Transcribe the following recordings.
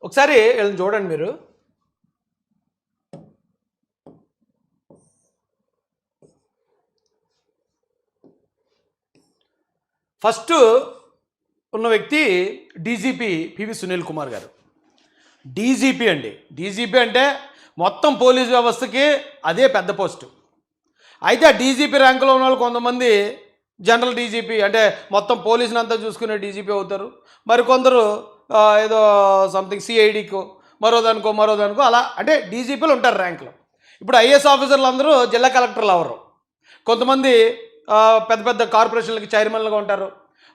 ఒకసారి వీళ్ళని చూడండి మీరు. ఫస్ట్ ఉన్న వ్యక్తి డీజీపీ పివి సునీల్ కుమార్ గారు. డీజీపీ అండి. డీజీపీ అంటే మొత్తం పోలీస్ వ్యవస్థకి అదే పెద్ద పోస్టు. అయితే ఆ డీజీపీ ర్యాంకులో ఉన్న వాళ్ళు కొంతమంది జనరల్ డీజీపీ అంటే మొత్తం పోలీసుని అంతా చూసుకునే డీజీపీ అవుతారు. మరికొందరు ఏదో సంథింగ్ సిఐడికో మరోదానికో అలా అంటే డీజీపీలు ఉంటారు ర్యాంకులో. ఇప్పుడు ఐఏఎస్ ఆఫీసర్లు అందరూ జిల్లా కలెక్టర్లు అవరు. కొంతమంది పెద్ద పెద్ద కార్పొరేషన్లకి చైర్మన్లుగా ఉంటారు,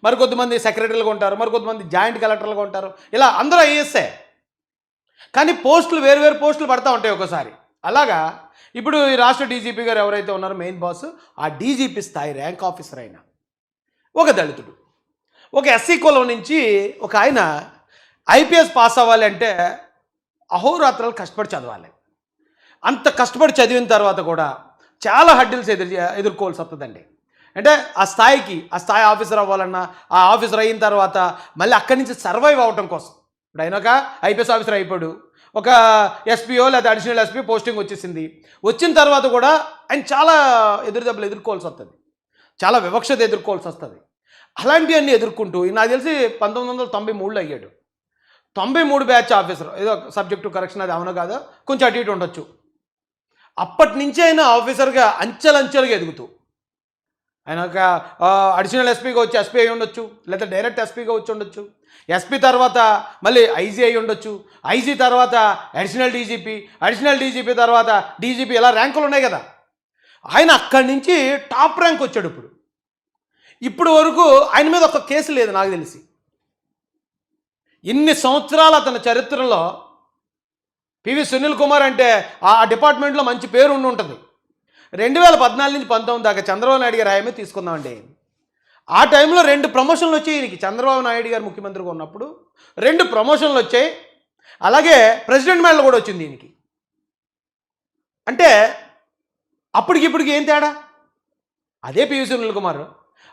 మరికొంతమంది సెక్రటరీలుగా ఉంటారు, మరికొంతమంది జాయింట్ కలెక్టర్లుగా ఉంటారు. ఇలా అందరూ ఐఏఎస్ఏ, కానీ పోస్టులు వేరు పోస్టులు పడతా ఉంటాయి ఒక్కోసారి. అలాగా ఇప్పుడు ఈ రాష్ట్ర డీజీపీ గారు ఎవరైతే ఉన్నారో మెయిన్ బాస్, ఆ డీజీపీ స్థాయి ర్యాంక్ ఆఫీసర్ అయిన ఒక దళితుడు, ఒక ఎస్సీ కులం నుంచి ఒక ఆయన ఐపీఎస్ పాస్ అవ్వాలి అంటే అహోరాత్రాలు కష్టపడి చదవాలి. అంత కష్టపడి చదివిన తర్వాత కూడా చాలా హడ్డిల్స్ ఎదుర్కోవాల్సి వస్తుందండి. అంటే ఆ స్థాయి ఆఫీసర్ అవ్వాలన్నా, ఆ ఆఫీసర్ అయిన తర్వాత మళ్ళీ అక్కడి నుంచి సర్వైవ్ అవ్వటం కోసం, ఇప్పుడు ఆయన ఒక ఐపీఎస్ ఆఫీసర్ అయిపోయాడు, ఒక ఎస్పీఓ లేదా అడిషనల్ ఎస్పీ పోస్టింగ్ వచ్చేసింది. వచ్చిన తర్వాత కూడా ఆయన చాలా ఎదురుదెబ్బలు ఎదుర్కోవాల్సి వస్తుంది, చాలా వివక్షత ఎదుర్కోవాల్సి వస్తుంది. అలాంటివన్నీ ఎదుర్కొంటూ నాకు తెలిసి 1993లో అయ్యాడు. 93 బ్యాచ్ ఆఫీసర్, ఏదో సబ్జెక్టు కరెక్షన్ అది అవునో కాదో కొంచెం అటు ఇటు ఉండొచ్చు. అప్పటి నుంచి ఆయన ఆఫీసర్గా అంచెలంచెలుగా ఎదుగుతూ ఆయన ఒక అడిషనల్ ఎస్పీగా వచ్చి ఎస్పీ అయి ఉండొచ్చు, లేదా డైరెక్ట్ ఎస్పీగా వచ్చి ఉండొచ్చు, ఎస్పీ తర్వాత మళ్ళీ ఐజీ అయి ఉండొచ్చు, ఐజీ తర్వాత అడిషనల్ డీజీపీ తర్వాత డీజీపీ, ఇలా ర్యాంకులు ఉన్నాయి కదా. ఆయన అక్కడి నుంచి టాప్ ర్యాంక్ వచ్చాడు. ఇప్పుడు వరకు ఆయన మీద ఒక కేసు లేదు నాకు తెలిసి. ఇన్ని సంవత్సరాల అతని చరిత్రలో పివి సునీల్ కుమార్ అంటే ఆ డిపార్ట్మెంట్లో మంచి పేరు ఉండి ఉంటుంది. 2014 నుంచి 19 దాకా చంద్రబాబు నాయుడు గారి హయామే తీసుకుందామండి. ఆ టైంలో 2 ప్రమోషన్లు వచ్చాయి ఈయనకి. చంద్రబాబు నాయుడు గారు ముఖ్యమంత్రిగా ఉన్నప్పుడు 2 ప్రమోషన్లు వచ్చాయి. అలాగే ప్రెసిడెంట్ మెడల్ కూడా వచ్చింది ఈయనకి. అంటే అప్పటికిప్పటికి ఏం తేడా? అదే పివి సునీల్ కుమార్.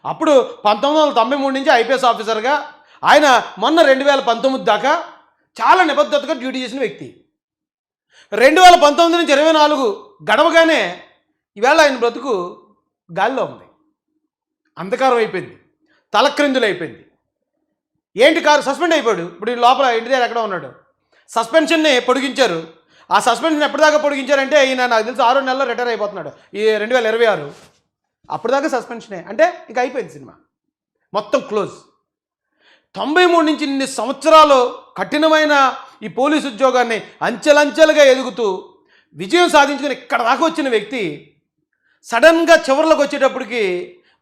అప్పుడు 1993 నుంచి ఐపీఎస్ ఆఫీసర్గా ఆయన మొన్న 2019 దాకా చాలా నిబద్ధతగా డ్యూటీ చేసిన వ్యక్తి. 2019 నుంచి 24 గడవగానే ఈవేళ ఆయన బ్రతుకు గాల్లో ఉంది, అంధకారం అయిపోయింది, తలక్రిందులు అయిపోయింది. ఏంటి కారు సస్పెండ్ అయిపోయాడు. ఇప్పుడు లోపల ఇంటి దగ్గర ఎక్కడ ఉన్నాడు. సస్పెన్షన్ని పొడిగించారు. ఆ సస్పెన్షన్ ఎప్పటిదాకా పొడిగించారంటే ఈయన నాకు తెలిసి 6 నెలల్లో రిటైర్ అయిపోతున్నాడు ఈ 2026. అప్పటిదాకా సస్పెన్షనే, అంటే ఇక అయిపోయింది సినిమా మొత్తం క్లోజ్. 93 నుంచి ఇన్ని సంవత్సరాలు కఠినమైన ఈ పోలీసు ఉద్యోగాన్ని అంచెలంచెలుగా ఎదుగుతూ విజయం సాధించుకుని ఇక్కడ దాకా వచ్చిన వ్యక్తి సడన్గా చివరిలోకి వచ్చేటప్పటికి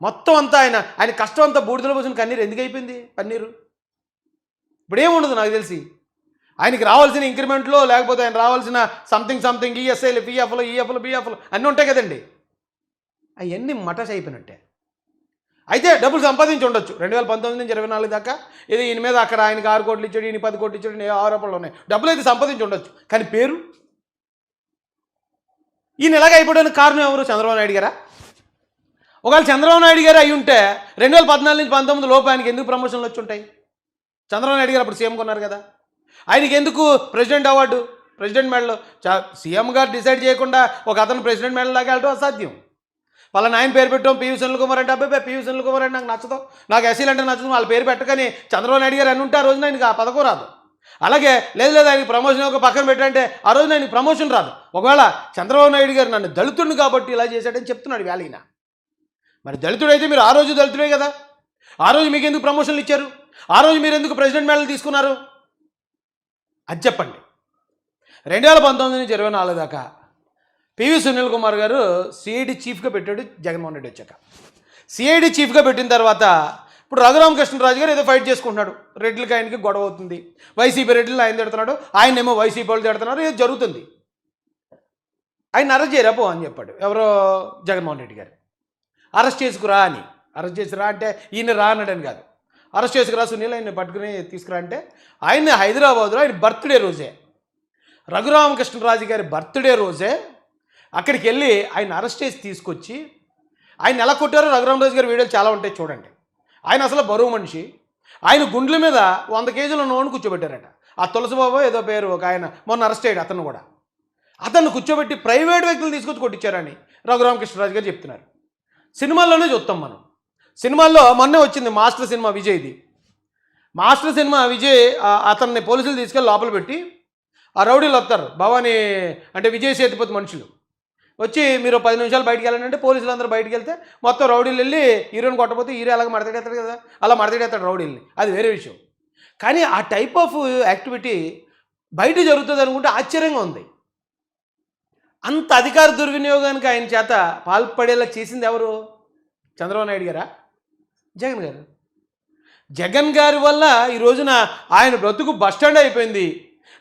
మొత్తం అంతా ఆయన కష్టం అంతా బూడిదలో పోసిన కన్నీరు ఎందుకు అయిపోయింది? పన్నీరు ఇప్పుడు ఏముండదు నాకు తెలిసి. ఆయనకి రావాల్సిన ఇంక్రిమెంట్లో, లేకపోతే ఆయన రావాల్సిన సంథింగ్ ఈఎస్ఐలు, పిఎఫ్లు బిఎఫ్లు అన్నీ ఉంటాయి కదండి. అవన్నీ మటస్ అయిపోయినట్టే. అయితే డబ్బులు సంపాదించి ఉండొచ్చు 2019 నుంచి 24 దాకా. ఇది ఈయన మీద అక్కడ ఆయనకి 6 కోట్లు ఇచ్చాడు, ఈయన 10 కోట్లు ఇచ్చాడు, ఆరోపణలు ఉన్నాయి. డబ్బులు అయితే సంపాదించి ఉండొచ్చు, కానీ పేరు ఈయన ఎలాగ అయిపోవడానికి కారణం ఎవరు? చంద్రబాబు నాయుడు గారా? ఒకవేళ చంద్రబాబు నాయుడు గారు అయి ఉంటే 2014 నుంచి 19 లోపు ఆయనకి ఎందుకు ప్రమోషన్లు వచ్చి ఉంటాయి? చంద్రబాబు నాయుడు గారు అప్పుడు సీఎం కొన్నారు కదా. ఆయనకి ఎందుకు president award, president medal? CM గారు డిసైడ్ చేయకుండా ఒక అతను ప్రెసిడెంట్ మెడల్ లాగా వెళ్ళడం అసాధ్యం. వాళ్ళ ఆయన పేరు పెట్టాం పివి సునీల్ కుమార్ అంటే, అబ్బాయి పివి సునీల్ కుమార్ అంటే నాకు నచ్చదు, నాకు ఎస్సీలు అంటే నచ్చదు, వాళ్ళ పేరు పెట్టకని చంద్రబాబు నాయుడు గారు అని ఉంటే ఆ రోజున ఆయనకి ఆ పథకం రాదు. అలాగే లేదు ఆయనకి ప్రమోషన్ ఒక పక్కన పెట్టంటే ఆ రోజున ఆయనకి ప్రమోషన్ రాదు. ఒకవేళ చంద్రబాబు నాయుడు గారు నన్ను దళితుడిని కాబట్టి ఇలా చేశాడని చెప్తున్నాడు వేళ ఈయన. మరి దళితుడైతే మీరు ఆ రోజు దళితుడే కదా, ఆ రోజు మీకు ఎందుకు ప్రమోషన్లు ఇచ్చారు? ఆ రోజు మీరు ఎందుకు ప్రెసిడెంట్ మెడల్ తీసుకున్నారు? అది చెప్పండి. 2019 నుంచి 24 దాకా పివి సునీల్ కుమార్ గారు సిఐడి చీఫ్గా పెట్టాడు జగన్మోహన్ రెడ్డి వచ్చాక. సిఐడి చీఫ్గా పెట్టిన తర్వాత ఇప్పుడు రఘురామకృష్ణరాజు గారు ఏదో ఫైట్ చేసుకుంటున్నాడు, రెడ్లకి ఆయనకి గొడవ అవుతుంది, వైసీపీ రెడ్లు ఆయన తిడుతున్నాడు, ఆయనేమో వైసీపీ వాళ్ళు తిడుతున్నారు, ఏదో జరుగుతుంది. ఆయన అరెస్ట్ చేయరా పో అని చెప్పాడు ఎవరో జగన్మోహన్ రెడ్డి గారు. అరెస్ట్ చేసుకురా అని, అరెస్ట్ చేసిరా అంటే ఈయన రా అన్నాడని కాదు, అరెస్ట్ చేసుకురా సునీల్ ఆయన పట్టుకుని తీసుకురా అంటే ఆయన హైదరాబాద్లో ఆయన బర్త్డే రోజే, రఘురామకృష్ణరాజు గారి బర్త్డే రోజే అక్కడికి వెళ్ళి ఆయన అరెస్ట్ చేసి తీసుకొచ్చి ఆయన ఎలా కొట్టారో రఘురామరాజు గారి వీడియోలు చాలా ఉంటాయి చూడండి. ఆయన అసలు బరువు మనిషి, ఆయన గుండెల మీద 100 కేజీల నూనె కూర్చోబెట్టారట. ఆ తులసిబాబు ఏదో పేరు ఒక ఆయన మొన్న అరెస్ట్ అయ్యాడు, అతను కూడా. అతన్ని కూర్చోబెట్టి ప్రైవేట్ వ్యక్తులు తీసుకొచ్చి కొట్టించారని రఘురామకృష్ణరాజు గారు చెప్తున్నారు. సినిమాల్లోనే చూస్తాం మనం. సినిమాల్లో మొన్నే వచ్చింది మాస్టర్ సినిమా విజయ్ది. మాస్టర్ సినిమా విజయ్ అతన్ని పోలీసులు తీసుకెళ్ళి లోపల పెట్టి ఆ రౌడీలు వస్తారు, భవానీ అంటే విజయ్ సేతుపతి మనుషులు వచ్చి మీరు 10 నిమిషాలు బయటికి వెళ్ళండి, పోలీసులు అందరూ బయటికి వెళ్తే మొత్తం రౌడీలు వెళ్ళి హీరోని కొట్టకపోతే హీరో అలాగ మడతడేస్తాడు కదా, అలా మడతడేస్తాడు రౌడీల్ని, అది వేరే విషయం. కానీ ఆ టైప్ ఆఫ్ యాక్టివిటీ బయట జరుగుతుంది అనుకుంటే ఆశ్చర్యంగా ఉంది. అంత అధికార దుర్వినియోగానికి ఆయన చేత పాల్పడేలా చేసింది ఎవరు? చంద్రబాబు నాయుడు గారా? జగన్ గారు. జగన్ గారి వల్ల ఈ రోజున ఆయన బ్రతుకు బస్టాండ్ అయిపోయింది,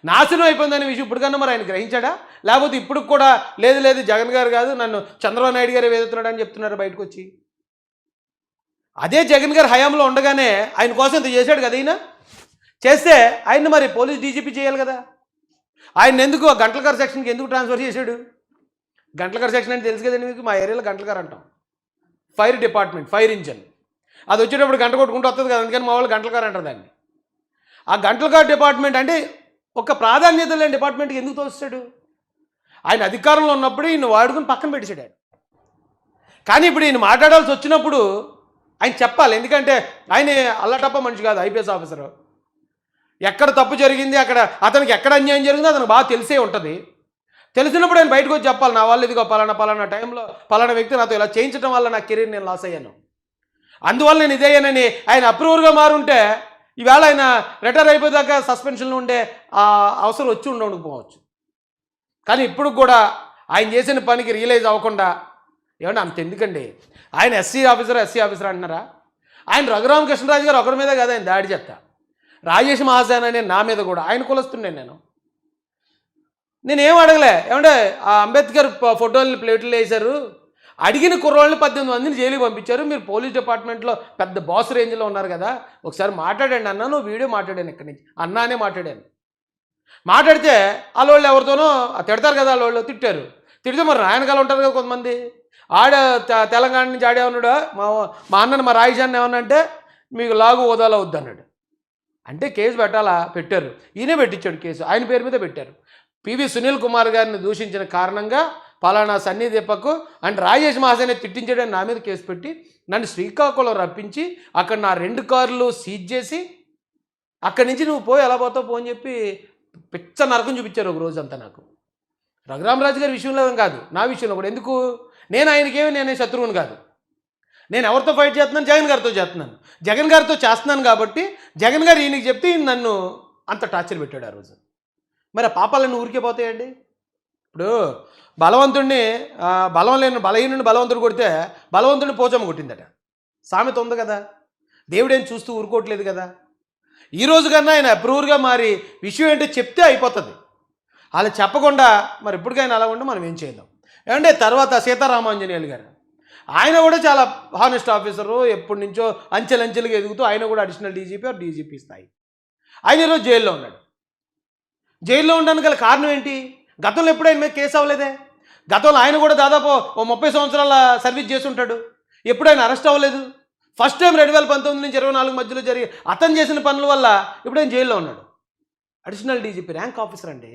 నాశనం అయిపోయిందనే విషయం ఇప్పటికన్నా మరి ఆయన గ్రహించాడా? లేకపోతే ఇప్పుడు కూడా లేదు లేదు జగన్ గారు కాదు నన్ను చంద్రబాబు నాయుడు గారే వేదుతున్నాడు అని చెప్తున్నారు బయటకు వచ్చి. అదే జగన్ గారు హయాంలో ఉండగానే ఆయన కోసం ఇంత చేశాడు కదా, ఈయన చేస్తే ఆయన్ని మరి పోలీస్ డీజీపీ చేయాలి కదా. ఆయన ఎందుకు ఆ గంటలకర్ సెక్షన్కి ఎందుకు ట్రాన్స్ఫర్ చేశాడు? గంటలకర్ సెక్షన్ అంటే తెలుసు కదండి మీకు, మా ఏరియాలో గంటలకర్ అంటాం. ఫైర్ డిపార్ట్మెంట్, ఫైర్ ఇంజన్, అది వచ్చేటప్పుడు గంట కొట్టుకుంటూ వస్తుంది కదా, అందుకని మా వాళ్ళు గంటలకర్ అంటారు దాన్ని. ఆ గంటలకర్ డిపార్ట్మెంట్ అంటే ఒక ప్రాధాన్యత లేని డిపార్ట్మెంట్కి ఎందుకు తోస్తాడు? ఆయన అధికారంలో ఉన్నప్పుడు ఈయన వాడుకుని పక్కన పెట్టేశాడు ఆయన. కానీ ఇప్పుడు ఈయన మాట్లాడాల్సి వచ్చినప్పుడు ఆయన చెప్పాలి, ఎందుకంటే ఆయన అల్లటప్ప మనిషి కాదు, ఐపీఎస్ ఆఫీసరు. ఎక్కడ తప్పు జరిగింది, అక్కడ అతనికి ఎక్కడ అన్యాయం జరిగిందో అతనికి బాగా తెలిసే ఉంటుంది. తెలిసినప్పుడు ఆయన బయటకు వచ్చి చెప్పాలి, నా వాళ్ళు ఇదిగో పలానా టైంలో పలానా వ్యక్తి నాతో ఇలా చేయించడం వల్ల నా కెరీర్ నేను లాస్ అయ్యాను, అందువల్ల నేను ఇదేయనని ఆయన అప్రూవర్గా మారుంటే ఈవేళ ఆయన రిటైర్ అయిపోయాక సస్పెన్షన్లో ఉండే అవసరం వచ్చి ఉండకపోవచ్చు. కానీ ఇప్పుడు కూడా ఆయన చేసిన పనికి రియలైజ్ అవ్వకుండా ఏమన్నా అంత ఎందుకండి? ఆయన ఎస్సీ ఆఫీసర్ అంటున్నారా? ఆయన రఘురామకృష్ణరాజు గారు ఒకరి మీద కాదు ఆయన దాడి చేస్తా, రాజేష్ మహాసేన అనే నా మీద కూడా ఆయన కులస్తుండే. నేనేం అడగలే, ఏమంటే ఆ అంబేద్కర్ ఫోటోల్ని ప్లేట్లు వేశారు, అడిగిన కుర్రోళ్ళని 18 మందిని జైలుకి పంపించారు, మీరు పోలీస్ డిపార్ట్మెంట్లో పెద్ద బాస్ రేంజ్లో ఉన్నారు కదా, ఒకసారి మాట్లాడండి అన్న, నువ్వు వీడియో మాట్లాడాను ఇక్కడి నుంచి అన్నానే మాట్లాడాను. మాట్లాడితే వాళ్ళు ఎవరితోనో తిడతారు కదా, వాళ్ళు తిడితే మరి రాయనకాలు ఉంటారు కదా కొంతమంది, తెలంగాణ నుంచి ఆడేమన్నాడు మా అన్నని మా రాయిషాన్ని ఏమన్నా అంటే మీకు లాగు హోదాలో వద్దన్నాడు. అంటే కేసు పెట్టారు, ఈయనే పెట్టించాడు కేసు, ఆయన పేరు మీద పెట్టారు. పివి సునీల్ కుమార్ గారిని దూషించిన కారణంగా పలానా సన్నీ దీపక్ అండ్ రాజేష్ మహాసేన తిట్టించాడని నా మీద కేసు పెట్టి నన్ను శ్రీకాకుళం రప్పించి అక్కడ నా 2 కార్లు సీజ్ చేసి అక్కడి నుంచి నువ్వు పోయి ఎలా పోతావు పోని చెప్పి పిచ్చ నరకం చూపించారు ఒక రోజంతా నాకు. రఘురామరాజు గారి విషయంలో కాదు, నా విషయంలో కూడా. ఎందుకు? నేను శత్రువుని కాదు, నేను ఎవరితో ఫైట్ చేస్తున్నాను? జగన్ గారితో చేస్తున్నాను. జగన్ గారితో చేస్తున్నాను కాబట్టి జగన్ గారు ఈయనకి చెప్తే నన్ను అంత టార్చర్ పెట్టాడు ఆ రోజు. మరి ఆ పాపాలన్నీ ఊరికే పోతాయండి? ఇప్పుడు బలవంతుడిని బలహీనుడిని బలవంతుడు కొడితే బలవంతుడిని పోచమ్మ కొట్టిందట, సామెత ఉంది కదా. దేవుడేం చూస్తూ ఊరుకోవట్లేదు కదా. ఈ రోజు కన్నా ఆయన అప్రూవర్గా మారి విషయం ఏంటో చెప్తే అయిపోతుంది. అలా చెప్పకుండా మరి ఇప్పటికైనా అలా ఉంటే మనం ఏం చేయలేం. ఏమంటే తర్వాత సీతారామాంజనేయులు గారు, ఆయన కూడా చాలా హానెస్ట్ ఆఫీసరు, ఎప్పటి నుంచో అంచెలంచెలుగా ఎదుగుతూ ఆయన కూడా అడిషనల్ డీజీపీ స్థాయి. ఆయన ఈరోజు జైల్లో ఉన్నాడు. జైల్లో ఉండడానికి గల కారణం ఏంటి? గతంలో ఎప్పుడు ఆయన మీద కేసు అవ్వలేదే. గతంలో ఆయన కూడా దాదాపు 30 సంవత్సరాల సర్వీస్ చేసి ఉంటాడు, ఎప్పుడు ఆయన అరెస్ట్ అవ్వలేదు. ఫస్ట్ టైం 2019 నుంచి 24 మధ్యలో జరిగి అతను చేసిన పనుల వల్ల ఇప్పుడు ఆయన జైల్లో ఉన్నాడు. అడిషనల్ డీజీపీ ర్యాంక్ ఆఫీసర్ అండి.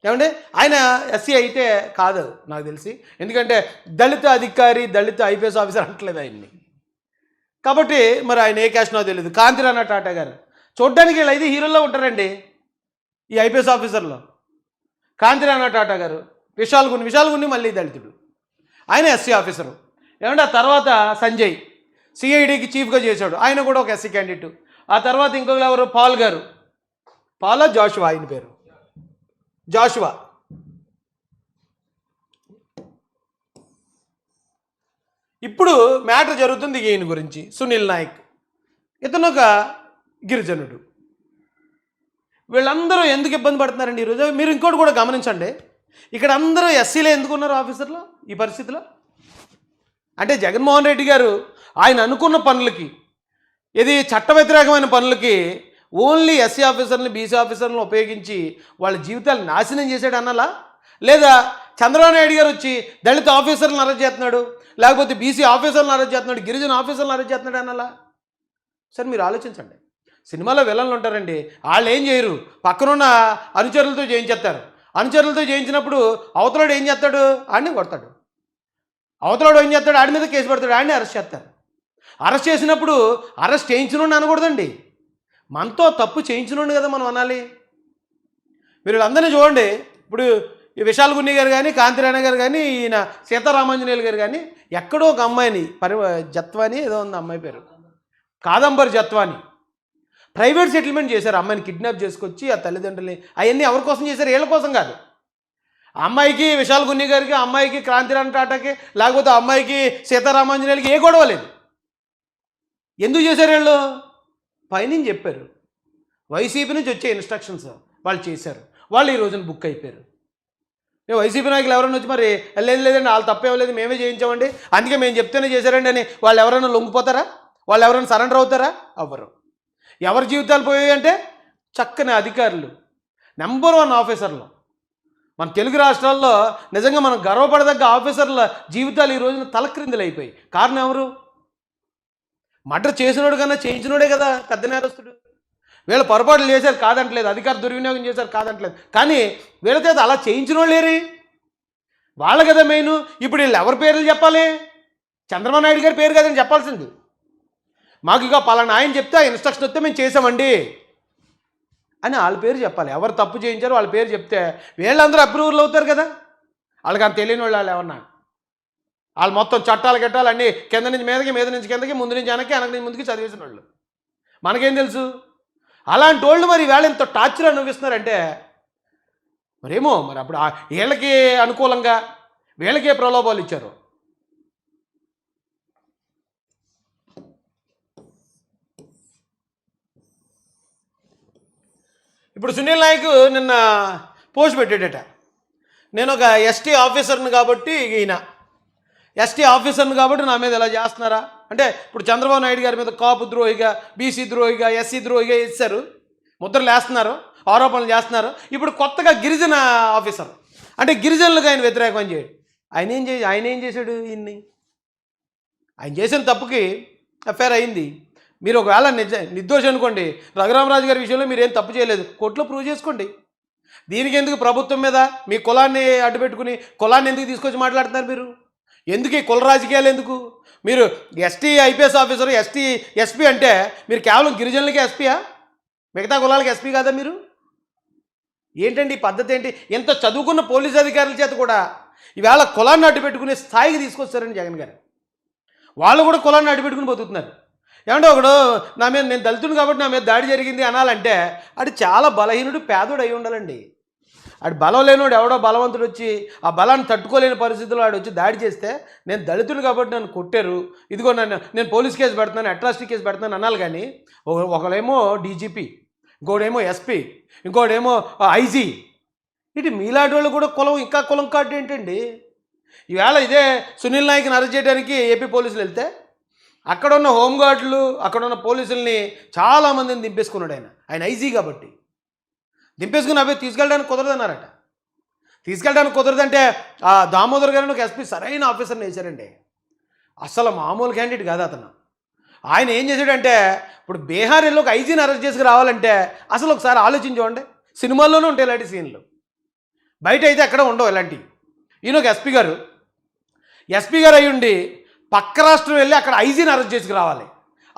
ఏమంటే ఆయన ఎస్సీ అయితే కాదు నాకు తెలిసి, ఎందుకంటే దళిత అధికారి, దళిత ఐపీఎస్ ఆఫీసర్ అంటలేదు ఆయన్ని. కాబట్టి మరి ఆయన ఏ క్యాస్ట్నో తెలియదు. కాంతిరాణా టాటా గారు చూడ్డానికి వీళ్ళు 5 హీరోల్లో ఉంటారండి ఈ ఐపీఎస్ ఆఫీసర్లో. కాంతిరాణా టాటా గారు విశాల్ గున్ని మళ్ళీ దళితుడు, ఆయన ఎస్సీ ఆఫీసరు. ఏమంటే ఆ తర్వాత సంజయ్ సిఐడికి చీఫ్గా చేశాడు, ఆయన కూడా ఒక ఎస్సీ క్యాండిడేట్. ఆ తర్వాత ఇంకొకరు ఎవరు? పాల్ గారు, జాషువా, ఆయన పేరు జాషువా. ఇప్పుడు మ్యాటర్ జరుగుతుంది ఈయన గురించి, సునీల్ నాయక్. ఇతను ఒక గిరిజనుడు. వీళ్ళందరూ ఎందుకు ఇబ్బంది పడుతున్నారండి ఈరోజు? మీరు ఇంకోటి కూడా గమనించండి, ఇక్కడ అందరూ ఎస్సీలే ఎందుకు ఉన్నారు ఆఫీసర్లో ఈ పరిస్థితిలో? అంటే జగన్మోహన్ రెడ్డి గారు ఆయన అనుకున్న పనులకి, ఇది చట్ట వ్యతిరేకమైన పనులకి ఓన్లీ ఎస్సీ ఆఫీసర్ని, బీసీ ఆఫీసర్లను ఉపయోగించి వాళ్ళ జీవితాలు నాశనం చేశాడు అనాలా? లేదా చంద్రబాబు నాయుడు గారు వచ్చి దళిత ఆఫీసర్లను అరెస్ట్ చేస్తున్నాడు, లేకపోతే బీసీ ఆఫీసర్లను అరెస్ట్ చేస్తున్నాడు, గిరిజన ఆఫీసర్లను అరెస్ట్ చేస్తున్నాడు అనాలా? సరే మీరు ఆలోచించండి. సినిమాలో విలన్లు ఉంటారండి, వాళ్ళు ఏం చేయరు, పక్కనున్న అనుచరులతో చేయించేస్తారు. అనుచరులతో చేయించినప్పుడు అవతలాడు ఏం చేస్తాడు, ఆడిని కొడతాడు. అవతలాడు ఏం చేస్తాడు, ఆడి మీద కేసు పెడతాడు, ఆడిని అరెస్ట్ చేస్తారు. అరెస్ట్ చేసినప్పుడు అరెస్ట్ చేయించినోడిని అనకూడదండి, మనతో తప్పు చేయించినోడిని కదా మనం అనాలి. మీరు వీళ్ళందరినీ చూడండి, ఇప్పుడు ఈ విశాల్ గున్ని గారు కానీ, కాంతిరాణ గారు కానీ, ఈయన సీతారామాంజనేయులు గారు కానీ, ఎక్కడో ఒక అమ్మాయిని జత్వాని ఏదో ఉంది అమ్మాయి పేరు, కాదంబరి జత్వాని, ప్రైవేట్ సెటిల్మెంట్ చేశారు. అమ్మాయిని కిడ్నాప్ చేసుకొచ్చి ఆ తల్లిదండ్రులని, అవన్నీ ఎవరి కోసం చేశారు, వీళ్ళ కోసం కాదు. అమ్మాయికి విశాల్ గున్ని గారికి, అమ్మాయికి క్రాంతిరాణ టాటాకి, లేకపోతే అమ్మాయికి సీతారామాంజనేయులకి ఏ గొడవ లేదు. ఎందుకు చేశారు వీళ్ళు, పైనుంచి చెప్పారు, వైసీపీ నుంచి వచ్చే ఇన్స్ట్రక్షన్స్ వాళ్ళు చేశారు, వాళ్ళు ఈ రోజున బుక్ అయిపోయారు. వైసీపీ నాయకులు ఎవరైనా వచ్చి మరి లేదండి వాళ్ళు తప్పేమలేదు మేమే చేయించామండి అందుకే మేము చెప్తేనే చేశారండి అని వాళ్ళు ఎవరైనా లొంగిపోతారా, వాళ్ళు ఎవరైనా సరెండర్ అవుతారా, అవ్వరు. ఎవరి జీవితాలు పోయాయి అంటే చక్కని అధికారులు, నెంబర్ 1 ఆఫీసర్లు. మన తెలుగు రాష్ట్రాల్లో నిజంగా మనం గర్వపడదగ్గ ఆఫీసర్ల జీవితాలు ఈ రోజున తలక్రిందులు అయిపోయి. కారణం ఎవరు, మర్డర్ చేసినోడు కన్నా చేయించినోడే కదా పెద్ద నేరస్తుడు. వీళ్ళు పొరపాట్లు చేశారు కాదంటలేదు, అధికార దుర్వినియోగం చేశారు కాదంటలేదు, కానీ వీళ్ళ చేత అలా చేయించిన వాళ్ళు లేరు, వాళ్ళ కదా మెయిన్. ఇప్పుడు వీళ్ళు ఎవరి పేర్లు చెప్పాలి, చంద్రబాబు నాయుడు గారి పేరు కదని చెప్పాల్సింది. మాకు ఇక పలానా ఆయన చెప్తే ఆ ఇన్స్ట్రక్షన్ వస్తే మేము చేసామండి అని వాళ్ళ పేరు చెప్పాలి. ఎవరు తప్పు చేయించారో వాళ్ళ పేరు చెప్తే వీళ్ళందరూ అప్రూవల్ అవుతారు కదా. వాళ్ళకి అంత తెలియని వాళ్ళు ఎవరన్నా, వాళ్ళు మొత్తం చట్టాలు గిట్టాలు అన్నీ కింద నుంచి మీదకి, మీద నుంచి కిందకి, ముందు నుంచి వెనక్కి, వెనక నుంచి ముందుకి చదివేసిన వాళ్ళు. మనకేం తెలుసు అలాంటి వాళ్ళు మరి వేళ ఇంత టార్చర్ అనుభవిస్తున్నారంటే మరేమో మరి అప్పుడు వీళ్ళకి అనుకూలంగా వీళ్ళకే ప్రలోభాలు ఇచ్చారు. ఇప్పుడు సునీల్ నాయక్ నిన్న పోస్ట్ పెట్టాడట, నేను ఒక ఎస్టీ ఆఫీసర్ని కాబట్టి, ఈయన ఎస్టీ ఆఫీసర్ని కాబట్టి నా మీద ఇలా చేస్తున్నారా అంటే, ఇప్పుడు చంద్రబాబు నాయుడు గారి మీద కాపు ద్రోహిగా, బీసీ ద్రోహిగా, ఎస్సీ ద్రోహిగా ఇచ్చారు, ముద్రలు వేస్తున్నారు, ఆరోపణలు చేస్తున్నారు. ఇప్పుడు కొత్తగా గిరిజన ఆఫీసర్ అంటే గిరిజనులకు ఆయన వ్యతిరేకం చేయడు. ఆయన ఏం చేశాడు, ఆయన చేసిన తప్పుకి ఎఫ్ఐఆర్ అయింది. మీరు ఒకవేళ నిర్దోషి అనుకోండి, రఘురామరాజు గారి విషయంలో మీరు ఏం తప్పు చేయలేదు, కోర్టులో ప్రూవ్ చేసుకోండి. దీనికి ఎందుకు ప్రభుత్వం మీద మీ కులాన్ని అడ్డుపెట్టుకుని కులాన్ని ఎందుకు తీసుకొచ్చి మాట్లాడుతున్నారు మీరు, ఎందుకు ఈ కుల రాజకీయాలు ఎందుకు? మీరు ఎస్టీ ఐపీఎస్ ఆఫీసర్, ఎస్పీ అంటే మీరు కేవలం గిరిజనులకి ఎస్పీయా, మిగతా కులాలకి ఎస్పీ కాదా మీరు? ఏంటండి ఈ పద్ధతి ఏంటి? ఎంత చదువుకున్న పోలీస్ అధికారుల చేత కూడా ఈవేళ కులాన్ని అడ్డుపెట్టుకునే స్థాయికి తీసుకొస్తారండి జగన్ గారు. వాళ్ళు కూడా కులాన్ని అడ్డుపెట్టుకుని బతుకుతున్నారు. ఏమంటే ఒకడు నా మీద, నేను దళితుడు కాబట్టి నా మీద దాడి జరిగింది అనాలంటే అది చాలా బలహీనుడు, పేదోడు అయి ఉండాలండి. ఆడు బలం లేనివాడు ఎవడో బలవంతుడు వచ్చి ఆ బలాన్ని తట్టుకోలేని పరిస్థితుల్లో ఆడు వచ్చి దాడి చేస్తే, నేను దళితుడు కాబట్టి నన్ను కొట్టారు, ఇదిగో నేను పోలీస్ కేసు పెడుతున్నాను, అట్రాసిటీ కేసు పెడుతున్నాను అనాలి. కానీ ఒకడేమో డీజీపీ, ఇంకోడేమో ఎస్పీ, ఇంకోడేమో ఐజీ. ఇటు మీలాంటి వాళ్ళు కూడా కులం, ఇంకా కులం కార్డు ఏంటండి? ఈవేళ ఇదే సునీల్ నాయక్ని అరెస్ట్ చేయడానికి ఏపీ పోలీసులు వెళ్తే అక్కడ ఉన్న హోంగార్డులు, అక్కడ ఉన్న పోలీసుల్ని చాలామందిని దింపేసుకున్నాడు ఆయన ఐజీ కాబట్టి. దింపేసుకుని అవి తీసుకెళ్ళడానికి కుదరదన్నారట. తీసుకెళ్ళడానికి కుదరదంటే ఆ దామోదర్ గారిని ఒక ఎస్పీ సరైన ఆఫీసర్ని వేశారండి. అసలు మామూలు క్యాండిడేట్ కాదు అతను. ఆయన ఏం చేశాడంటే, ఇప్పుడు బీహారీలో ఒక ఐజీని అరెస్ట్ చేసుకు రావాలంటే అసలు ఒకసారి ఆలోచించండి, సినిమాల్లోనే ఉంటాయి ఇలాంటి సీన్లు, బయట అయితే ఎక్కడ ఉండవు ఇలాంటివి. ఈయన ఒక ఎస్పీ గారు అయ్యి ఉండి పక్క రాష్ట్రం వెళ్ళి అక్కడ ఐజీని అరెస్ట్ చేసుకు రావాలి,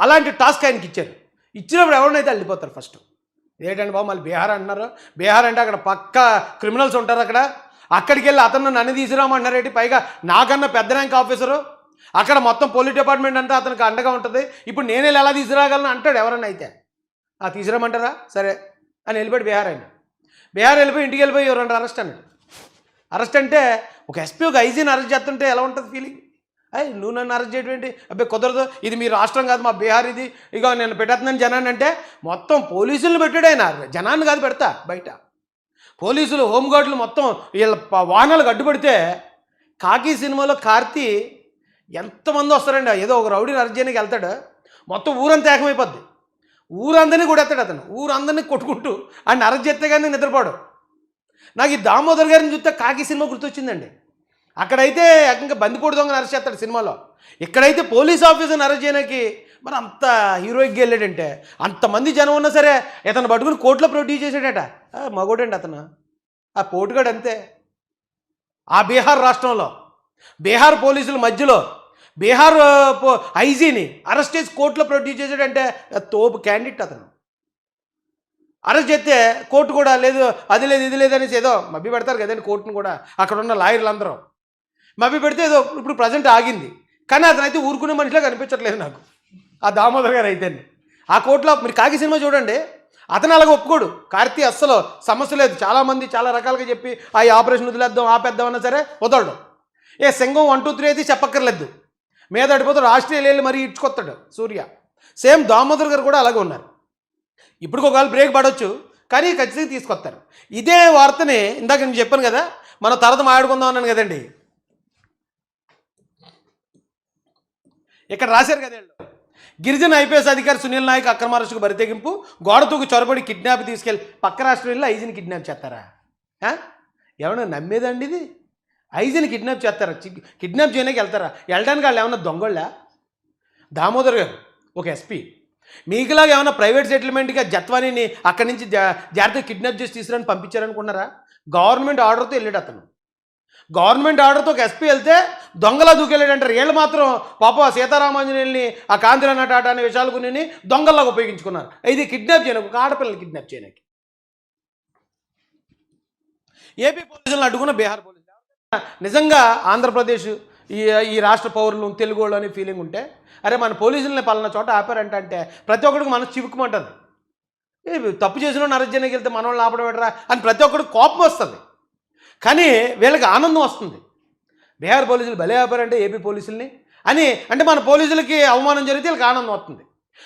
అలాంటి టాస్క్ ఆయనకి ఇచ్చారు. ఇచ్చినప్పుడు ఎవరినైతే వెళ్ళిపోతారు ఫస్ట్. ఏంటంటే బాబు మళ్ళీ బీహార్ అంటున్నారు, బీహార్ అంటే అక్కడ పక్క క్రిమినల్స్ ఉంటారు, అక్కడికి వెళ్ళి అతను నన్ను తీసుకురామంటున్నారేంటి, పైగా నాకన్నా పెద్ద ర్యాంక్ ఆఫీసరు, అక్కడ మొత్తం పోలీస్ డిపార్ట్మెంట్ అంతా అతనికి అండగా ఉంటుంది, ఇప్పుడు నేను ఎలా తీసుకురాగలను అంటాడు ఎవరన్నా. అయితే తీసుకురామంటారా సరే అని వెళ్ళిపోయాడు బీహార్ వెళ్ళిపోయి ఇంటికి వెళ్ళిపోయి ఎవరంటే అరెస్ట్ అన్నాడు. అరెస్ట్ అంటే ఒక ఎస్పీ ఒక ఐజీని అరెస్ట్ చేస్తుంటే ఎలా ఉంటుంది ఫీలింగ్? నువ్వు నన్ను అరెస్ట్ చేయడం ఏంటి, అబ్బాయి కుదరదు, ఇది మీ రాష్ట్రం కాదు మా బీహార్, ఇది ఇక నేను పెట్టేస్తున్నాను జనాన్ని అంటే మొత్తం పోలీసులను పెట్టాడు ఆయన, జనాన్ని కాదు పెడతా బయట. పోలీసులు, హోంగార్డులు మొత్తం వీళ్ళ వాహనాలకు అడ్డుపడితే కాకి సినిమాలో కార్తీ ఎంతమంది వస్తారండి, ఏదో ఒక రౌడీని అరెస్ట్ చేయడానికి వెళ్తాడు, మొత్తం ఊరంతా ఏకమైపోద్ది, ఊరందరినీ కూడా ఎత్తాడు అతను, ఊరందరినీ కొట్టుకుంటూ ఆయన అరెస్ట్ చేస్తే కానీ నిద్రపోడు. నాకు ఈ దామోదర్ గారిని చూస్తే కాకి సినిమా గుర్తొచ్చిందండి. అక్కడైతే ఏకంగా బందిపోటు దొంగను అరెస్ట్ చేస్తాడు సినిమాలో, ఇక్కడైతే పోలీస్ ఆఫీసర్ని అరెస్ట్ చేయడానికి మరి అంత హీరోయిక్గా వెళ్ళాడంటే, అంతమంది జనం ఉన్నా సరే ఇతను పట్టుకుని కోర్టులో ప్రొడ్యూస్ చేశాడట. మగోడండి అతను, ఆ పోటుగాడు అంతే. ఆ బీహార్ రాష్ట్రంలో బీహార్ పోలీసుల మధ్యలో బీహార్ ఐజీని అరెస్ట్ చేసి కోర్టులో ప్రొడ్యూస్ చేశాడంటే తోపు క్యాండిడేట్ అతను. అరెస్ట్ చేస్తే కోర్టు కూడా లేదు, అది లేదు, ఇది లేదు అనేసి ఏదో మభ్య పెడతారు కదండి కోర్టును కూడా. అక్కడ ఉన్న లాయర్లు అందరూ మభ్య పెడితే ఏదో ఇప్పుడు ప్రజెంట్ ఆగింది. కానీ అతనైతే ఊరుకునే మనిషిలా కనిపించట్లేదు నాకు, ఆ దామోదర్ గారు అయితేనే. ఆ కోర్టులో మీరు కాకి సినిమా చూడండి, అతను అలాగ ఒప్పుకోడు. కార్తీ అస్సలు సమస్య లేదు, చాలామంది చాలా రకాలుగా చెప్పి ఆ ఆపరేషన్ వదిలేద్దాం ఆపేద్దామన్నా సరే వదలడు. సింగం 1, 2, 3 అయితే చెప్పక్కర్లేదు, మీద అడిపోతాడు. ఆస్ట్రేలియాలో మరీ ఇడ్చుకొస్తాడు సూర్య. సేమ్ దామోదర్ గారు కూడా అలాగే ఉన్నారు. ఇప్పుడు ఒకవేళ బ్రేక్ పడవచ్చు, కానీ ఖచ్చితంగా తీసుకొస్తారు. ఇదే వార్తని ఇందాక నేను చెప్పాను కదా, మనం తర్వాత మాట్లాడుకుందాం అన్నాను కదండి. ఇక్కడ రాశారు కదా, గిరిజన ఐపీఎస్ అధికారి సునీల్ నాయక్ అక్రమ అరెస్టుకు బరితెగింపు, గోడతూకు చొరబడి కిడ్నాప్ తీసుకెళ్ళి పక్క రాష్ట్రం వెళ్ళి ఐజీని కిడ్నాప్ చేస్తారా? ఏమన్నా నమ్మేదండి ఇది? ఐజీని కిడ్నాప్ చేస్తారా? కిడ్నాప్ చేయడానికి వెళ్తారా? వెళ్ళడానికి వాళ్ళు ఏమన్నా దొంగళ్ళ? దామోదర్ గారు ఒక ఎస్పీ, మీకులాగా ఏమైనా ప్రైవేట్ సెటిల్మెంట్గా జత్వానీని అక్కడి నుంచి జాగ్రత్తగా కిడ్నాప్ చేసి తీసుకురని పంపించారనుకున్నారా? గవర్నమెంట్ ఆర్డర్తో వెళ్ళాడు అతను. గవర్నమెంట్ ఆర్డర్తో ఒక ఎస్పీ వెళ్తే దొంగలా దూకెళ్ళాడంటారు. వీళ్ళు మాత్రం పాప సీతారామాంజనేయుల్ని ఆ కాంతిరాణ టాటా అనే విషయాలు కొన్ని దొంగల్లాగా ఉపయోగించుకున్నారు. ఇది కిడ్నాప్ చేయడానికి, ఒక ఆడపిల్లలు కిడ్నాప్ చేయడానికి. ఏపీ పోలీసులను అడ్డుకున్న బీహార్ పోలీసులు. నిజంగా ఆంధ్రప్రదేశ్ ఈ రాష్ట్ర పౌరులు తెలుగు వాళ్ళు అనే ఫీలింగ్ ఉంటే, అరే మన పోలీసులని పలానా చోట ఆపారంటే ప్రతి ఒక్కడికి మనసు చివుకుమంటుంది. తప్పు చేసిన అరెస్ట్ చేయడానికి వెళ్తే మన వాళ్ళు ఆపడబెడరా అని ప్రతి ఒక్కడికి కోపం వస్తుంది. కానీ వీళ్ళకి ఆనందం వస్తుంది. బీహార్ పోలీసులు భలే ఆపారంటే ఏపీ పోలీసుల్ని అని, అంటే మన పోలీసులకి అవమానం జరిగితే వీళ్ళకి ఆనందం వస్తుంది.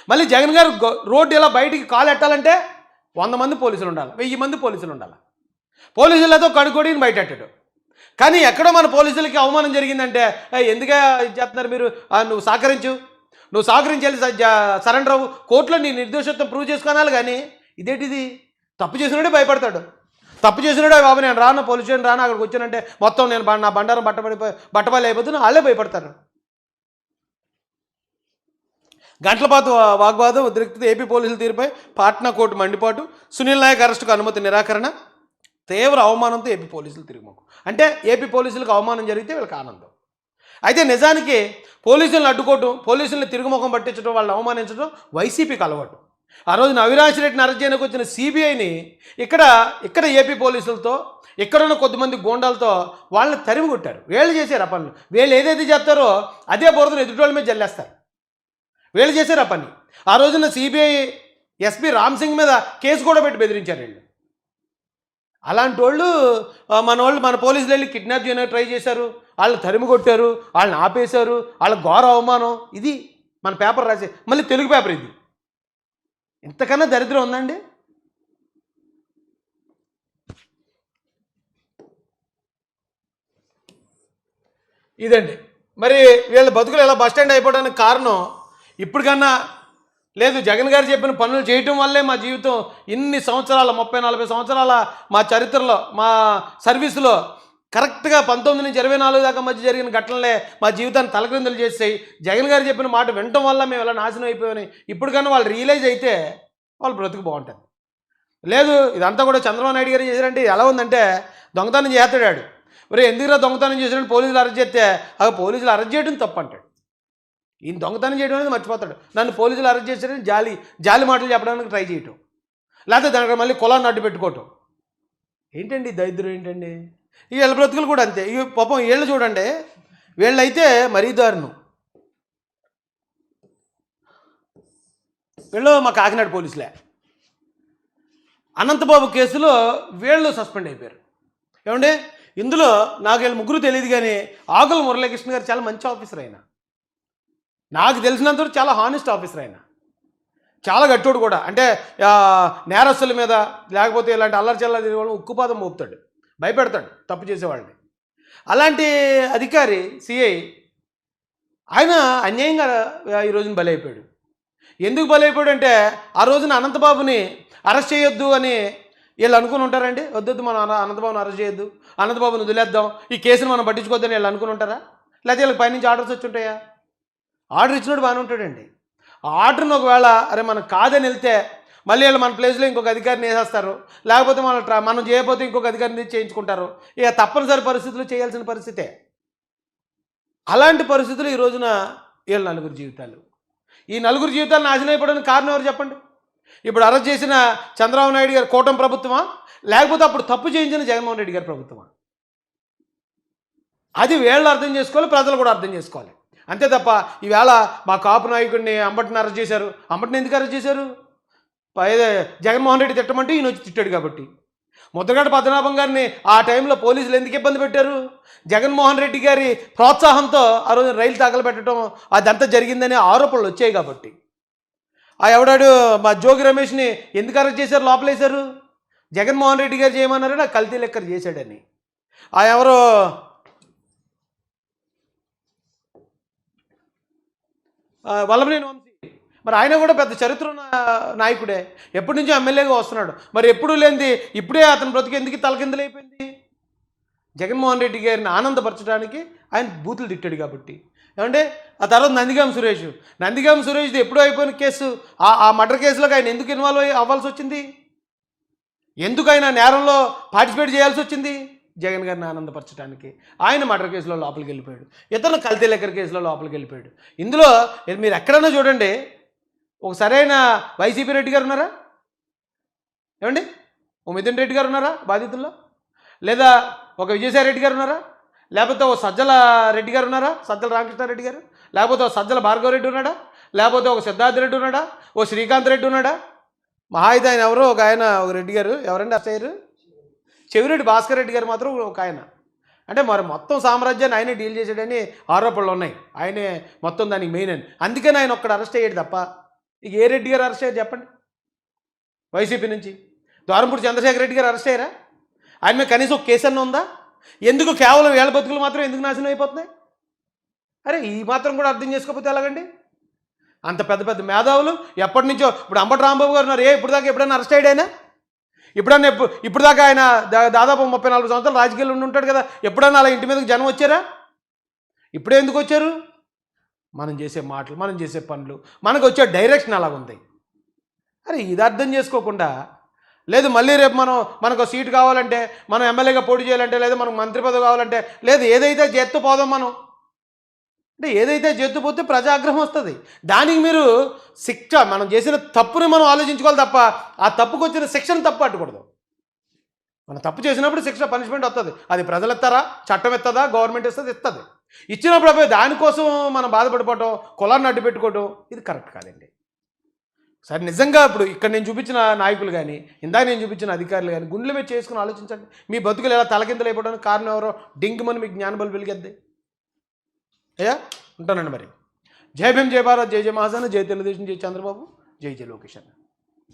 మళ్ళీ జగన్ గారు రోడ్డు ఇలా బయటికి కాలు ఎట్టాలంటే 100 మంది పోలీసులు ఉండాలి, 1000 మంది పోలీసులు ఉండాలి. పోలీసులతో కడుకొడిని బయట పెట్టాడు. కానీ ఎక్కడో మన పోలీసులకి అవమానం జరిగిందంటే, ఎందుకే ఇది చేస్తున్నారు మీరు, నువ్వు సహకరించాలి, సరెండర్ అవ్వు, కోర్టులో నీ నిర్దోషత్వం ప్రూవ్ చేసుకోవాలి. కానీ ఇదేంటిది? తప్పు చేసినాడే భయపడతాడు. తప్పు చేసినాడే బాబు నేను రాను, పోలీస్ స్టేషన్ రాను, అక్కడికి వచ్చానంటే మొత్తం నేను నా బండారం బట్టబడి అయిపోతున్నా, వాళ్ళే భయపడతారు. గంటల పాటు వాగ్వాదం ఉద్రిక్తత, ఏపీ పోలీసుల తీరుపై పాట్నా కోర్టు మండిపాటు, సునీల్ నాయక్ అరెస్టుకు అనుమతి నిరాకరణ, తీవ్ర అవమానంతో ఏపీ పోలీసులు తిరుగుముఖం. అంటే ఏపీ పోలీసులకు అవమానం జరిగితే వీళ్ళకి ఆనందం. అయితే నిజానికి పోలీసులను అడ్డుకోవటం, పోలీసులను తిరుగుముఖం పట్టించడం, వాళ్ళని అవమానించడం వైసీపీకి అలవాటు. ఆ రోజున అవినాష్ రెడ్డిని అరెస్ట్ చేయడానికి వచ్చిన సిబిఐని ఇక్కడ ఏపీ పోలీసులతో, ఇక్కడున్న కొద్దిమంది గోండాలతో వాళ్ళని తరిమి కొట్టారు. వీళ్ళు చేశారు ఆ పనులు. వీళ్ళు ఏదైతే చేస్తారో అదే బోర్డును ఎదుటోళ్ళ మీద జల్లేస్తారు. వీళ్ళు చేశారు ఆ పని. ఆ రోజున సిబిఐ ఎస్పీ రామ్ సింగ్ మీద కేసు కూడా పెట్టి బెదిరించారు వీళ్ళు. అలాంటి వాళ్ళు మన పోలీసులు వెళ్ళి కిడ్నాప్ చేయడానికి ట్రై చేశారు, వాళ్ళని తరిమి కొట్టారు, వాళ్ళని ఆపేశారు, వాళ్ళ ఘోర అవమానం. ఇది మన పేపర్ రాసే, మళ్ళీ తెలుగు పేపర్ ఇది. ఇంతకన్నా దరిద్రం ఉందండి? ఇదండి మరి వీళ్ళ బతుకులు ఎలా బస్టాండ్ అయిపోవడానికి కారణం. ఇప్పటికన్నా లేదు, జగన్ గారు చెప్పిన పనులు చేయటం వల్లే మా జీవితం ఇన్ని సంవత్సరాల 30-40 సంవత్సరాల మా చరిత్రలో, మా సర్వీసులో కరెక్ట్గా 19 నుంచి 24 దాకా మధ్య జరిగిన ఘటనలే మా జీవితాన్ని తలక్రిందులు చేసాయి. జగన్ గారు చెప్పిన మాట వినటం వల్ల మేము ఎలా నాశనం అయిపోయామని ఇప్పటికన్నా వాళ్ళు రియలైజ్ అయితే వాళ్ళు బ్రతుకు బాగుంటుంది. లేదు, ఇదంతా కూడా చంద్రబాబు నాయుడు గారు చేశారంటే ఎలా ఉందంటే, దొంగతనం చేస్తాడు. మరి ఎందుకురా దొంగతనం చేసినట్టు పోలీసులు అరెస్ట్ చేస్తే, పోలీసులు అరెస్ట్ చేయడం తప్పు అంటాడు. ఈయన దొంగతనం చేయడం అనేది మర్చిపోతాడు. నన్ను పోలీసులు అరెస్ట్ చేశారని జాలి మాటలు చెప్పడానికి ట్రై చేయటం, లేకపోతే దానికి మళ్ళీ కులాన్ని అడ్డు పెట్టుకోవటం. ఏంటండి దరిద్రం ఏంటండి? ఈ వీళ్ళ బ్రతుకులు కూడా అంతే. ఈ పాపం వీళ్ళు చూడండి, వీళ్ళైతే మరీ దారుణం. వీళ్ళు మా కాకినాడ పోలీసులే. అనంతబాబు కేసులో వీళ్ళు సస్పెండ్ అయిపోయారు. ఏమండి, ఇందులో నాకు వీళ్ళు ముగ్గురు తెలియదు, కానీ ఆకుల మురళీకృష్ణ గారు చాలా మంచి ఆఫీసర్. అయినా నాకు తెలిసినంత చాలా హానెస్ట్ ఆఫీసర్. అయినా చాలా గట్టోడు కూడా. అంటే నేరస్తుల మీద లేకపోతే ఇలాంటి అల్లరి చల్ల వాళ్ళని ఉక్కుపాదం మోపుతాడు, భయపెడతాడు తప్పు చేసేవాళ్ళని. అలాంటి అధికారి సిఐ ఆయన అన్యాయంగా ఈ రోజున బలైపోయాడు. ఎందుకు బలైపోయాడు అంటే, ఆ రోజున అనంతబాబుని అరెస్ట్ చేయొద్దు అని వీళ్ళు అనుకుని ఉంటారండి. వద్దొద్దు, మనం అనంతబాబుని అరెస్ట్ చేయొద్దు, అనంతబాబుని వదిలేద్దాం, ఈ కేసును మనం పట్టించుకోవద్దని వీళ్ళు అనుకుని ఉంటారా? లేకపోతే వీళ్ళకి పైనుంచి ఆర్డర్స్ వచ్చి ఉంటాయా? ఆర్డర్ ఇచ్చినోడు బాగానే ఉంటాడండి. ఆ ఆర్డర్ని ఒకవేళ అరే మనం కాదని వెళ్తే మళ్ళీ వీళ్ళు మన ప్లేస్లో ఇంకొక అధికారిని వేసేస్తారు, లేకపోతే మనం చేయకపోతే ఇంకొక అధికారిని చేయించుకుంటారు. ఇక తప్పనిసరి పరిస్థితులు చేయాల్సిన పరిస్థితే. అలాంటి పరిస్థితులు ఈ రోజున వీళ్ళ నలుగురు జీవితాలు. ఈ నలుగురు జీవితాలు నాశనం అయిపోవడానికి కారణం ఎవరు చెప్పండి? ఇప్పుడు అరెస్ట్ చేసిన చంద్రబాబు నాయుడు గారి కూటమి ప్రభుత్వమా, లేకపోతే అప్పుడు తప్పు చేయించిన జగన్మోహన్ రెడ్డి గారి ప్రభుత్వమా? అది వీళ్ళు అర్థం చేసుకోవాలి, ప్రజలు కూడా అర్థం చేసుకోవాలి. అంతే తప్ప ఈవేళ మా కాపు నాయకుడిని అంబటిని అరెస్ట్ చేశారు. అంబటిని ఎందుకు అరెస్ట్ చేశారు? జగన్మోహన్ రెడ్డి తిట్టమంటే ఈయన వచ్చి తిట్టాడు కాబట్టి. ముద్రగడ పద్మనాభం గారిని ఆ టైంలో పోలీసులు ఎందుకు ఇబ్బంది పెట్టారు? జగన్మోహన్ రెడ్డి గారి ప్రోత్సాహంతో ఆ రోజు రైలు తగలబెట్టడం అదంతా జరిగిందనే ఆరోపణలు వచ్చాయి కాబట్టి. ఆ ఎవడాడు మా జోగి రమేష్ని ఎందుకు అరెస్ట్ చేశారు, లోపలేశారు? జగన్మోహన్ రెడ్డి గారు చేయమన్నారు, నాకు కల్తీ లెక్కర్ చేశాడని. ఆ ఎవరో వల్లభనేని వంశీ, మరి ఆయన కూడా పెద్ద చరిత్ర ఉన్న నాయకుడే, ఎప్పటి నుంచో ఎమ్మెల్యేగా వస్తున్నాడు. మరి ఎప్పుడు లేనిది ఇప్పుడే అతని బ్రతుకు ఎందుకు తలకిందులైపోయింది? జగన్మోహన్ రెడ్డి గారిని ఆనందపరచడానికి ఆయన బూతులు తిట్టాడు కాబట్టి. ఏమంటే ఆ తర్వాత నందిగామ సురేష్ది ఎప్పుడూ అయిపోయిన కేసు, ఆ మర్డర్ కేసులోకి ఆయన ఎందుకు ఇన్వాల్వ్ అవ్వాల్సి వచ్చింది? ఎందుకు ఆయన నేరంలో పార్టిసిపేట్ చేయాల్సి వచ్చింది? జగన్ గారిని ఆనందపరచడానికి. ఆయన మర్డర్ కేసులో లోపలికి వెళ్ళిపోయాడు, ఇతను కల్తీ లెక్కర్ కేసులో లోపలికి వెళ్ళిపోయాడు. ఇందులో మీరు ఎక్కడన్నా చూడండి, ఒక సరైన వైసీపీ రెడ్డి గారు ఉన్నారా? ఏమండి, ఓ మిథున్ రెడ్డి గారు ఉన్నారా బాధితుల్లో? లేదా ఒక విజయసాయి రెడ్డి గారు ఉన్నారా? లేకపోతే ఓ సజ్జల రెడ్డి గారు ఉన్నారా, సజ్జల రామకృష్ణారెడ్డి గారు? లేకపోతే ఓ సజ్జల భార్గవ రెడ్డి ఉన్నాడా? లేకపోతే ఒక సిద్ధార్థ రెడ్డి ఉన్నాడా? ఓ శ్రీకాంత్ రెడ్డి ఉన్నాడా? మహా అయితే ఆయన ఎవరో ఒక రెడ్డి గారు, ఎవరండి అసలు చెవిరెడ్డి భాస్కర్ రెడ్డి గారు మాత్రం ఒక ఆయన. అంటే మరి మొత్తం సామ్రాజ్యాన్ని ఆయనే డీల్ చేసాడని ఆరోపణలు ఉన్నాయి. ఆయనే మొత్తం దానికి మెయిన్ అని. అందుకని ఆయన ఒక్కడ అరెస్ట్ అయ్యాడు తప్ప ఇక ఏ రెడ్డి గారు అరెస్ట్ అయ్యారు చెప్పండి? వైసీపీ నుంచి ద్వారంపూడి చంద్రశేఖర్ రెడ్డి గారు అరెస్ట్ అయ్యారా? ఆయన మీద కనీసం ఒక కేసు అన్న ఉందా? ఎందుకు కేవలం వేళ బతుకులు మాత్రం ఎందుకు నాశనం అయిపోతున్నాయి? అరే ఈ మాత్రం కూడా అర్థం చేసుకోకపోతే ఎలాగండి? అంత పెద్ద పెద్ద మేధావులు ఎప్పటి నుంచో, ఇప్పుడు అంబటి రాంబాబు గారు ఉన్నారు, ఇప్పుడు దాకా ఎప్పుడైనా అరెస్ట్ అయ్యాడైనా? ఇప్పుడు దాకా ఆయన దాదాపు 34 సంవత్సరాలు రాజకీయాలు ఉండి ఉంటాడు కదా, ఎప్పుడైనా అలా ఇంటి మీదకి జనం వచ్చారా? ఇప్పుడే ఎందుకు వచ్చారు? మనం చేసే మాటలు, మనం చేసే పనులు, మనకు వచ్చే డైరెక్షన్ అలాగ ఉంది. అరే ఇది అర్థం చేసుకోకుండా, లేదు మళ్ళీ రేపు మనకు సీటు కావాలంటే, మనం ఎమ్మెల్యేగా పోటీ చేయాలంటే, లేదా మనకు మంత్రి పదవి కావాలంటే, లేదు ఏదైతే చేత్తూ పోదాం మనం అంటే, ఏదైతే చేత్తూ పోతే ప్రజాగ్రహం వస్తుంది. దానికి మీరు శిక్ష, మనం చేసిన తప్పుని మనం ఆలోచించుకోవాలి తప్ప ఆ తప్పుకు వచ్చిన శిక్షను తప్పు పట్టకూడదు. మనం తప్పు చేసినప్పుడు శిక్ష, పనిష్మెంట్ వస్తుంది. అది ప్రజలు ఇస్తారా, చట్టం ఇస్తుందా, గవర్నమెంట్ ఇస్తుంది. ఇచ్చినప్పుడు అప్పుడు దానికోసం మనం బాధపడిపోవటం, కులాన్ని అడ్డు పెట్టుకోవటం ఇది కరెక్ట్ కాదండి. సరే నిజంగా ఇప్పుడు ఇక్కడ నేను చూపించిన నాయకులు కానీ, ఇందాక నేను చూపించిన అధికారులు కానీ గుండెల మీద చేసుకుని ఆలోచించండి. మీ బతుకులు ఎలా తలకిందులు అయిపోవడానికి కారణం ఎవరో డింగ్మని మీకు జ్ఞానబలు వెలిగేద్ది. అయ్యా ఉంటానండి మరి. జై భీమ్, జై భారత్, జై జై మహాజన, జై తెలుగుదేశం, జై చంద్రబాబు, జై జై లోకేష్.